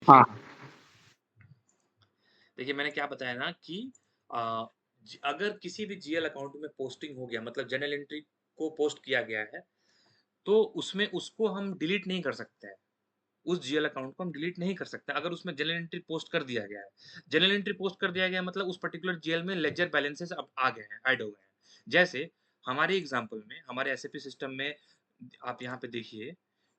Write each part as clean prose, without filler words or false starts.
हाँ देखिए मैंने क्या बताया ना कि अगर किसी भी जीएल अकाउंट में पोस्टिंग हो गया, मतलब जर्नल एंट्री को पोस्ट किया गया है, तो उसमें उसको हम डिलीट नहीं कर सकते हैं। उस जीएल अकाउंट को हम डिलीट नहीं कर सकते अगर उसमें जनरल एंट्री पोस्ट कर दिया गया है। जनरल एंट्री पोस्ट कर दिया गया मतलब उस पर्टिकुलर जीएल में लेजर बैलेंसेस अब आ गए हैं, ऐड हो गए हैं। जैसे हमारे एग्जांपल में, हमारे एसएपी सिस्टम में आप यहाँ पे देखिए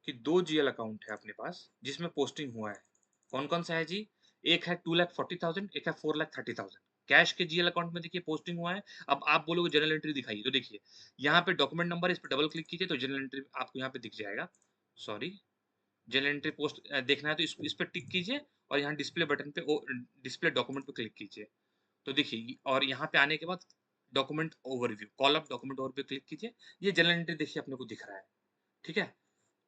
कि 2 जीएल अकाउंट है अपने पास जिसमें पोस्टिंग हुआ है। कौन-कौन सा है जी? एक है 2,40,000, एक है 4,30,000। कैश के जीएल अकाउंट में देखिए पोस्टिंग हुआ है। अब आप बोलोगे जनरल एंट्री दिखाइए, तो देखिए यहाँ पे डॉक्यूमेंट नंबर, इस पे डबल क्लिक कीजिए तो जनरल एंट्री आपको यहाँ पे दिख जाएगा। सॉरी, जनरल एंट्री पोस्ट देखना है तो इस पे टिक कीजिए और यहाँ डिस्प्ले बटन पे डिस्प्ले डॉक्यूमेंट पे क्लिक कीजिए। तो देखिए और यहाँ पे आने के बाद document overview, call up document overview click कीजिए। ये जनरल एंट्री देखिए अपने को दिख रहा है। ठीक है?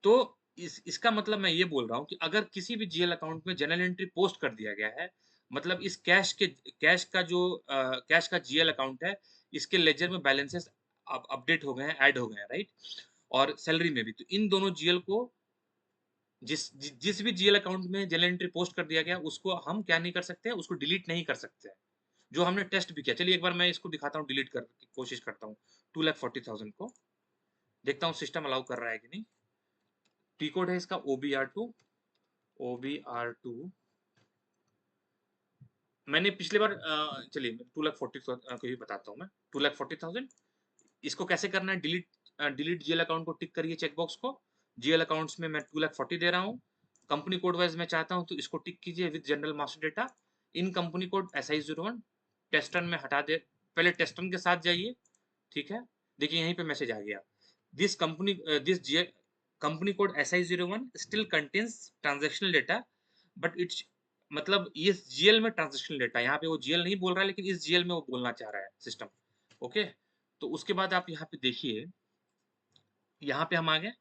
तो इसका मतलब मैं ये बोल रहा हूँ कि अगर किसी भी जीएल अकाउंट में जनरल एंट्री पोस्ट कर दिया गया है, मतलब इस कैश का जो कैश का जीएल अकाउंट है, इसके लेजर में बैलेंसेस अब अपडेट हो गए हैं, ऐड हो गए हैं, राइट? और सैलरी में भी। तो इन दोनों जीएल को जिस भी जीएल अकाउंट में जनरल एंट्री पोस्ट कर दिया गया, उसको हम क्या नहीं कर सकते हैं, उसको डिलीट नहीं कर सकते हैं। जो हमने टेस्ट भी किया। चलिए एक बार मैं इसको दिखाता हूँ, डिलीट करने की कोशिश करता हूँ। 2,40,000 को देखता हूँ सिस्टम अलाउ कर रहा है कि नहीं। टी कोड है इसका OBR2। मैंने पिछली बार चलिए 2,40,000 को ही बताता हूँ मैं। 2,40,000 इसको कैसे करना है, डिलीट जीएल अकाउंट को टिक करिए चेकबॉक्स को। जीएल अकाउंट्स में मैं 2,40,000 दे रहा हूँ। कंपनी कोड वाइज मैं चाहता हूँ तो इसको टिक कीजिए with general master data. In company code SI01 टेस्टन में हटा दे, पहले टेस्टन के साथ जाइए। ठीक है, देखिए यहीं पे मैसेज आ गया। This GL company code SI01 still contains transactional data but it's, मतलब इस जीएल में ट्रांजेक्शनल डेटा, यहाँ पे वो जीएल नहीं बोल रहा है लेकिन इस जीएल में वो बोलना चाह रहा है सिस्टम। ओके, तो उसके बाद आप यहाँ पे देखिए, यहाँ पे हम आ गए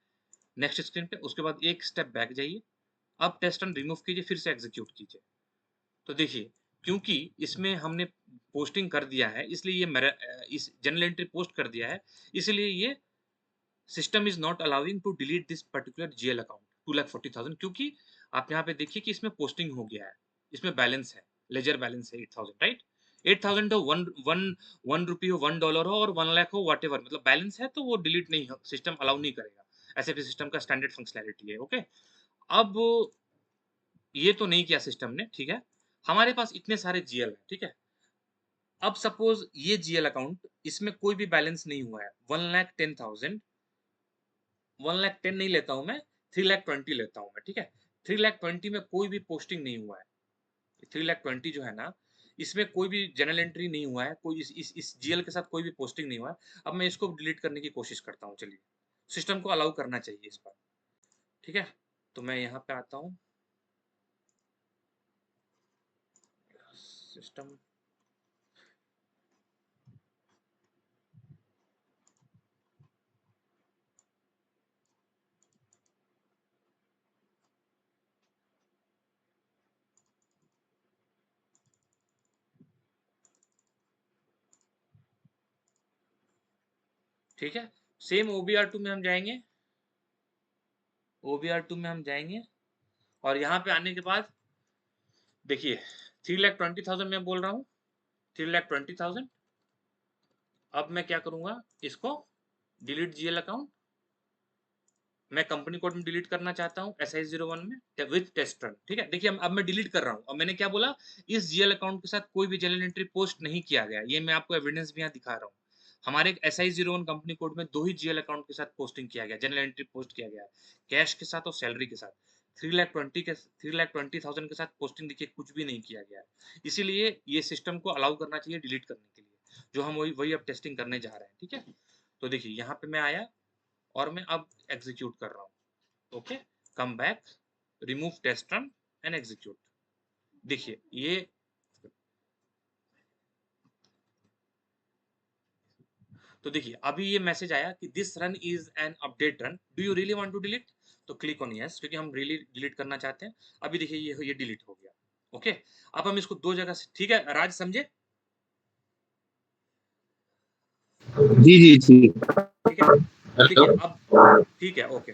नेक्स्ट स्क्रीन पे। उसके बाद एक स्टेप बैक जाइए। अब टेस्ट रन रिमूव कीजिए, फिर से एग्जीक्यूट कीजिए। तो देखिए क्योंकि इसमें हमने पोस्टिंग कर दिया है, इसलिए ये मेरा इस जनरल एंट्री पोस्ट कर दिया है, इसलिए ये system is not allowing to delete this particular GL account 2,40,000, क्योंकि आप यहाँ पे देखिए कि इसमें पोस्टिंग हो गया है, इसमें बैलेंस है, लेजर बैलेंस है 8,000, राइट? 8,000 हो, वन रुपी हो, $1 हो और 1 लाख हो, वट एवर, मतलब बैलेंस है तो वो डिलीट नहीं, सिस्टम अलाउ नहीं करेगा। ऐसे भी सिस्टम का स्टैंडर्ड फंक्शनैलिटी है। ओके, अब ये तो नहीं किया सिस्टम ने, ठीक है। हमारे पास इतने सारे जीएल है, ठीक है। अब सपोज ये जीएल अकाउंट, इसमें कोई भी बैलेंस नहीं हुआ है। 1,10,000, 1,10,000 नहीं लेता हूं मैं, 3,20,000 लेता हूं मैं, ठीक है। 3,20,000 में कोई भी पोस्टिंग नहीं हुआ है। 3,20,000 जो है ना, इसमें कोई भी जनरल एंट्री नहीं हुआ है, कोई इस जीएल के साथ कोई भी पोस्टिंग नहीं हुआ है। अब मैं इसको डिलीट करने की कोशिश करता हूँ। चलिए, सिस्टम को अलाउ करना चाहिए इस पर, ठीक है। तो मैं यहाँ पे आता हूँ, सिस्टम, ठीक है। सेम OBR2 में हम जाएंगे, OBR2 में हम जाएंगे और यहाँ पे आने के बाद देखिए 3,20,000 में बोल रहा हूँ, 3,20,000। अब मैं क्या करूंगा, इसको डिलीट जीएल अकाउंट, मैं कंपनी कोड में डिलीट करना चाहता हूँ SI01 में विथ टेस्ट रन, ठीक है। देखिए अब मैं डिलीट कर रहा हूँ। अब मैंने क्या बोला, इस जीएल अकाउंट के साथ कोई भी जनरल एंट्री पोस्ट नहीं किया गया। ये मैं आपको एविडेंस भी यहाँ दिखा रहा हूँ। हमारे SI01 कंपनी कोड में 2 ही जीएल अकाउंट के साथ पोस्टिंग किया गया, जनरल एंट्री पोस्ट किया गया है, कैश के साथ और सैलरी के साथ। 3,20,000 के साथ पोस्टिंग देखिए कुछ भी नहीं किया गया है। इसीलिए ये सिस्टम को अलाउ करना चाहिए डिलीट करने के लिए, जो हम वही अब टेस्टिंग करने जा रहे हैं, ठीक है। तो देखिए यहाँ पे मैं आया और मैं अब एग्जीक्यूट कर रहा हूँ। Okay, come back, remove test run and execute. देखिए ये, तो देखिए अभी ये मैसेज आया कि this run is an update run, do you really want to delete? तो क्लिक ऑन यस, क्योंकि हम रियली डिलीट करना चाहते हैं। अभी देखिए ये डिलीट हो गया। ओके, अब हम इसको दो जगह से, ठीक है राज, समझे? जी जी जी। ठीक है, तो हेलो। देखिए अब, ठीक है, ओके।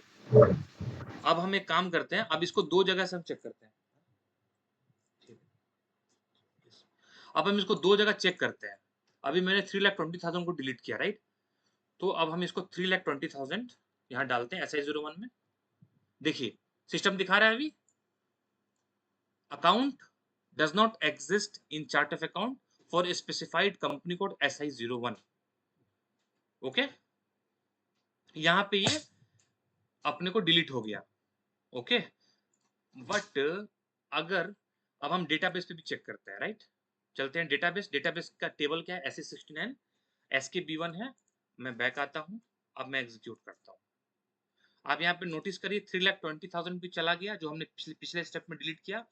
अब हम एक काम करते हैं, अब इसको दो जगह से हम चेक करते हैं। अब हम इसको दो जगह चेक करते हैं। अभी मैंने 3,20,000 को डिलीट किया, राइट? तो अब हम इसको 3,20,000 यहाँ डालते हैं SI01 में। देखिए सिस्टम दिखा रहा है अभी account does not exist in chart of account for specified company code SI01। Okay, यहाँ पे ये अपने को डिलीट हो गया। ओके, बट अगर अब हम डेटाबेस पे भी चेक करते हैं, राइट? चलते हैं डेटाबेस। डेटाबेस का टेबल क्या है? SE69 SKB1 है। मैं बैक आता हूँ, अब मैं एग्जीक्यूट करता हूँ। आप यहाँ पे नोटिस करिए 3,20,000 भी चला गया जो हमने पिछले स्टेप में डिलीट किया,